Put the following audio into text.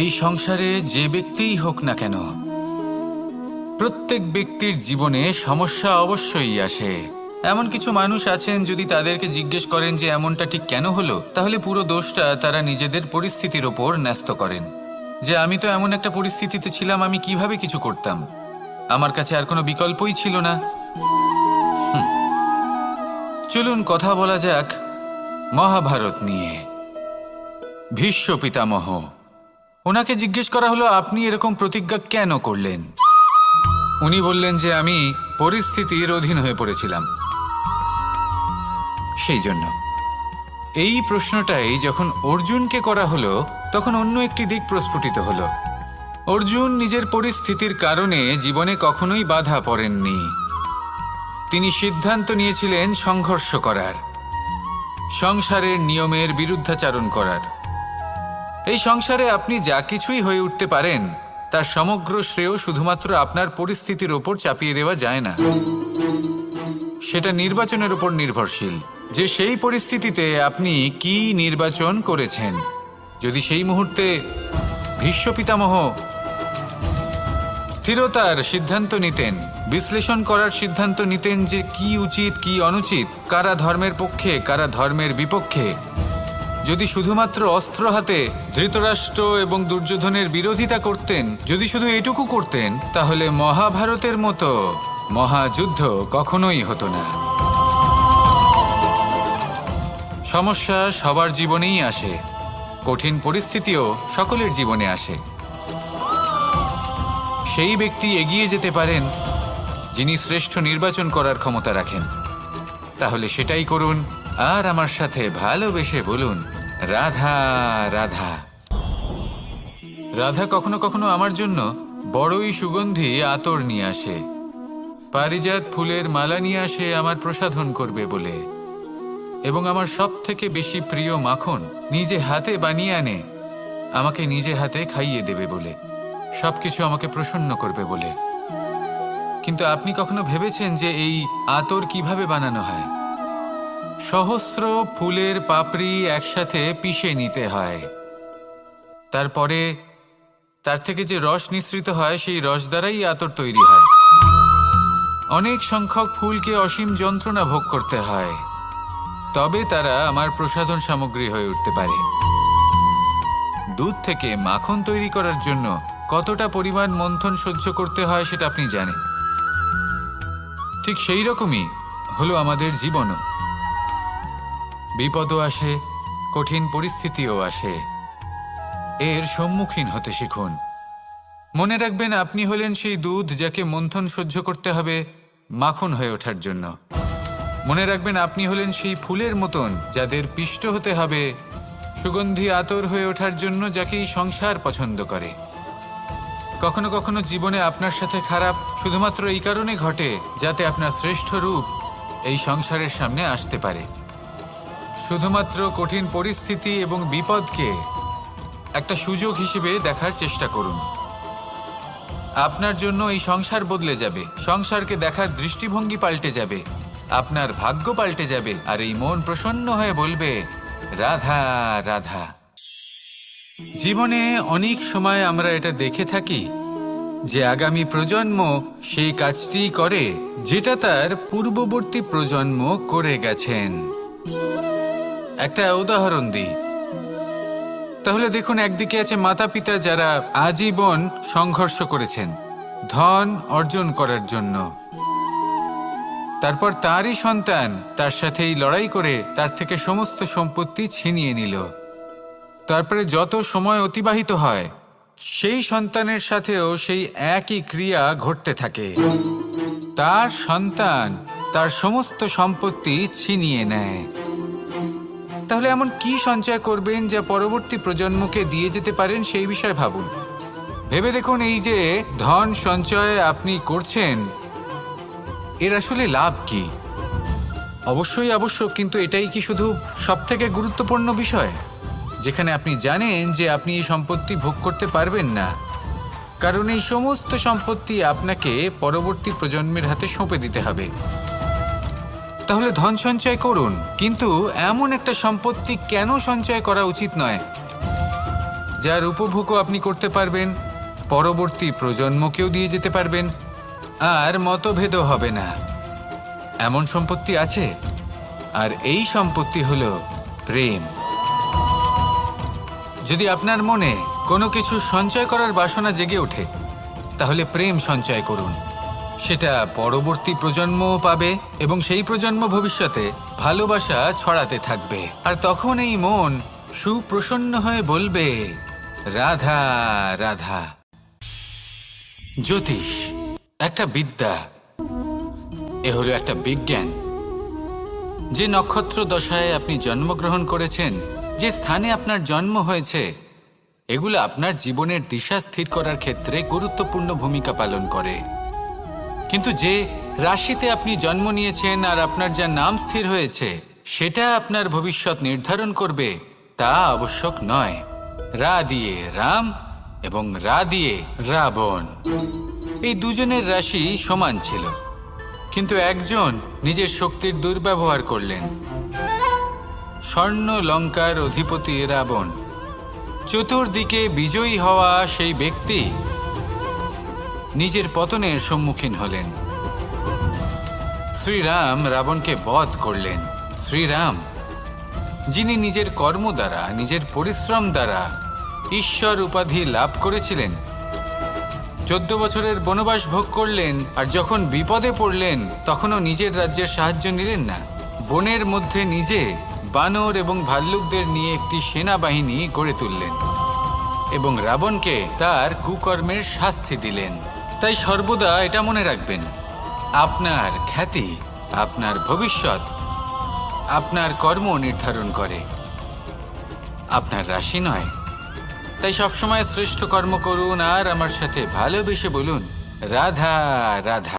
এই সংসারে যে ব্যক্তিই হোক না কেন, প্রত্যেক ব্যক্তির জীবনে সমস্যা অবশ্যই আসে। এমন কিছু মানুষ আছেন, যদি তাদেরকে জিজ্ঞেস করেন যে এমনটা ঠিক কেন হলো, তাহলে পুরো দোষটা তারা নিজেদের পরিস্থিতির ওপর ন্যস্ত করেন। যে আমি তো এমন একটা পরিস্থিতিতে ছিলাম, আমি কিভাবে কিছু করতাম, আমার কাছে আর কোনো বিকল্পই ছিল না। চলুন কথা বলা যাক মহাভারত নিয়ে। ভীষ্ম পিতামহ, ওনাকে জিজ্ঞেস করা হলো আপনি এরকম প্রতিজ্ঞা কেন করলেন। উনি বললেন যে আমি পরিস্থিতির অধীন হয়ে পড়েছিলাম, সেই জন্য। এই প্রশ্নটাই যখন অর্জুনকে করা হলো, তখন অন্য একটি দিক প্রস্ফুটিত হলো। অর্জুন নিজের পরিস্থিতির কারণে জীবনে কখনোই বাধা পড়েননি। তিনি সিদ্ধান্ত নিয়েছিলেন সংঘর্ষ করার, সংসারের নিয়মের বিরুদ্ধাচারণ করার। এই সংসারে আপনি যা কিছুই হয়ে উঠতে পারেন, তার সমগ্র শ্রেয় শুধুমাত্র আপনার পরিস্থিতির ওপর চাপিয়ে দেওয়া যায় না। সেটা নির্বাচনের উপর নির্ভরশীল, যে সেই পরিস্থিতিতে আপনি কি নির্বাচন করেছেন। যদি সেই মুহূর্তে ভীষ্ম পিতামহ স্থিরতার সিদ্ধান্ত নিতেন, বিশ্লেষণ করার সিদ্ধান্ত নিতেন যে কি উচিত কি অনুচিত, কারা ধর্মের পক্ষে কারা ধর্মের বিপক্ষে, যদি শুধুমাত্র অস্ত্র হাতে ধৃতরাষ্ট্র এবং দুর্যোধনের বিরোধিতা করতেন, যদি শুধু এটুকু করতেন, তাহলে মহাভারতের মতো মহাযুদ্ধ কখনোই হতো না। সমস্যা সবার জীবনেই আসে, কঠিন পরিস্থিতিও সকলের জীবনে আসে। সেই ব্যক্তি এগিয়ে যেতে পারেন যিনি শ্রেষ্ঠ নির্বাচন করার ক্ষমতা রাখেন। তাহলে সেটাই করুন, আর আমার সাথে ভালোবেসে বলুন রাধা রাধা। রাধা কখনো কখনো আমার জন্য বড়ই সুগন্ধি আতর নিয়ে আসে, পারিজাত ফুলের মালা নিয়ে আসে আমার প্রসাধন করবে বলে, এবং আমার সব থেকে বেশি প্রিয় মাখন নিজে হাতে বানিয়ে আনে আমাকে নিজে হাতে খাইয়ে দেবে বলে, সবকিছু আমাকে প্রসন্ন করবে বলে। কিন্তু আপনি কখনো ভেবেছেন যে এই আতর কিভাবে বানানো হয়? সহস্র ফুলের পাপড়ি একসাথে পিষে নিতে হয়, তারপরে তার থেকে যে রস নিঃসৃত হয়, সেই রস দ্বারাই আতর তৈরি হয়। অনেক সংখ্যক ফুলকে অসীম যন্ত্রণা ভোগ করতে হয়, তবে তারা আমার প্রসাধন সামগ্রী হয়ে উঠতে পারে। দুধ থেকে মাখন তৈরি করার জন্য কতটা পরিমাণ মন্থন সহ্য করতে হয় সেটা আপনি জানেন। ঠিক সেই রকমই হলো আমাদের জীবনও। বিপদও আসে, কঠিন পরিস্থিতিও আসে, এর সম্মুখীন হতে শিখুন। মনে রাখবেন, আপনি হলেন সেই দুধ যাকে মন্থন সহ্য করতে হবে মাখন হয়ে ওঠার জন্য। মনে রাখবেন, আপনি হলেন সেই ফুলের মতন যাদের পিষ্ট হতে হবে সুগন্ধি আতর হয়ে ওঠার জন্য, যাকে এই সংসার পছন্দ করে। কখনো কখনো জীবনে আপনার সাথে খারাপ শুধুমাত্র এই কারণে ঘটে যাতে আপনার শ্রেষ্ঠ রূপ এই সংসারের সামনে আসতে পারে। শুধুমাত্র কঠিন পরিস্থিতি এবং বিপদকে একটা সুযোগ হিসেবে দেখার চেষ্টা করুন। আপনার জন্য এই সংসার বদলে যাবে, সংসারকে দেখার দৃষ্টিভঙ্গি পাল্টে যাবে, আপনার ভাগ্য পাল্টে যাবে, আর এই মন প্রসন্ন হয়ে বলবে রাধা রাধা। জীবনে অনেক সময় আমরা এটা দেখে থাকি যে আগামী প্রজন্ম সেই কাজটি করে যেটা তার পূর্ববর্তী প্রজন্ম করে গেছেন। একটা উদাহরণ দিই, তাহলে দেখুন, একদিকে আছে মাতা পিতা যারা আজীবন সংঘর্ষ করেছেন ধন অর্জন করার জন্য, তারপর তারই সন্তান তার সাথেই লড়াই করে তার থেকে সমস্ত সম্পত্তি ছিনিয়ে নিল। তারপরে যত সময় অতিবাহিত হয়, সেই সন্তানের সাথেও সেই একই ক্রিয়া ঘটতে থাকে। তার সন্তান তার সমস্ত সম্পত্তি ছিনিয়ে নেয়। তাহলে এমন কি সঞ্চয় করবেন যা পরবর্তী প্রজন্মকে দিয়ে যেতে পারেন, সেই বিষয়ে ভাবুন। ভেবে দেখুন, এই যে ধন সঞ্চয় আপনি করছেন, এর আসলে লাভ কি? অবশ্যই আবশ্যক, কিন্তু এটাই কি শুধু সবথেকে গুরুত্বপূর্ণ বিষয়, যেখানে আপনি জানেন যে আপনি এই সম্পত্তি ভোগ করতে পারবেন না, কারণ এই সমস্ত সম্পত্তি আপনাকে পরবর্তী প্রজন্মের হাতে সঁপে দিতে হবে। তাহলে ধন সঞ্চয় করুন, কিন্তু এমন একটা সম্পত্তি কেন সঞ্চয় করা উচিত নয় যার উপভোগও আপনি করতে পারবেন, পরবর্তী প্রজন্মকেও দিয়ে যেতে পারবেন, আর মতভেদও হবে না। এমন সম্পত্তি আছে, আর এই সম্পত্তি হলো প্রেম। যদি আপনার মনে কোনো কিছু সঞ্চয় করার বাসনা জেগে ওঠে, তাহলে প্রেম সঞ্চয় করুন। সেটা পরবর্তী প্রজন্মও পাবে এবং সেই প্রজন্ম ভবিষ্যতে ভালোবাসা ছড়াতে থাকবে। আর তখন এই মন সুপ্রসন্ন হয়ে বলবে, রাধা রাধা। জ্যোতিষ একটা বিদ্যা, এ হলো একটা বিজ্ঞান। যে নক্ষত্র দশায় আপনি জন্মগ্রহণ করেছেন, যে স্থানে আপনার জন্ম হয়েছে, এগুলো আপনার জীবনের দিশা স্থির করার ক্ষেত্রে গুরুত্বপূর্ণ ভূমিকা পালন করে। কিন্তু যে রাশিতে আপনি জন্ম নিয়েছেন আর আপনার যা নাম স্থির হয়েছে, সেটা আপনার ভবিষ্যৎ নির্ধারণ করবে তা আবশ্যক নয়। রা দিয়ে রাম এবং রা দিয়ে রাবণ, এই দুজনের রাশি সমান ছিল, কিন্তু একজন নিজের শক্তির দুর্ব্যবহার করলেন। স্বর্ণ লঙ্কার অধিপতি রাবণ, চতুর্দিকে বিজয়ী হওয়া সেই ব্যক্তি নিজের পতনের সম্মুখীন হলেন। শ্রীরাম রাবণকে বধ করলেন। শ্রীরাম, যিনি নিজের কর্ম দ্বারা, নিজের পরিশ্রম দ্বারা ঈশ্বর উপাধি লাভ করেছিলেন, 14 বছরের বনবাস ভোগ করলেন, আর যখন বিপদে পড়লেন তখনও নিজের রাজ্যের সাহায্য নিলেন না। বনের মধ্যে নিজে বানর এবং ভাল্লুকদের নিয়ে একটি সেনাবাহিনী গড়ে তুললেন এবং রাবণকে তার কুকর্মের শাস্তি দিলেন। তাই সর্বদা এটা মনে রাখবেন, আপনার খ্যাতি, আপনার ভবিষ্যৎ আপনার কর্ম নির্ধারণ করে, আপনার রাশি নয়। তাই সবসময় শ্রেষ্ঠ কর্ম করুন আর আমার সাথে ভালোবেসে বলুন, রাধা রাধা।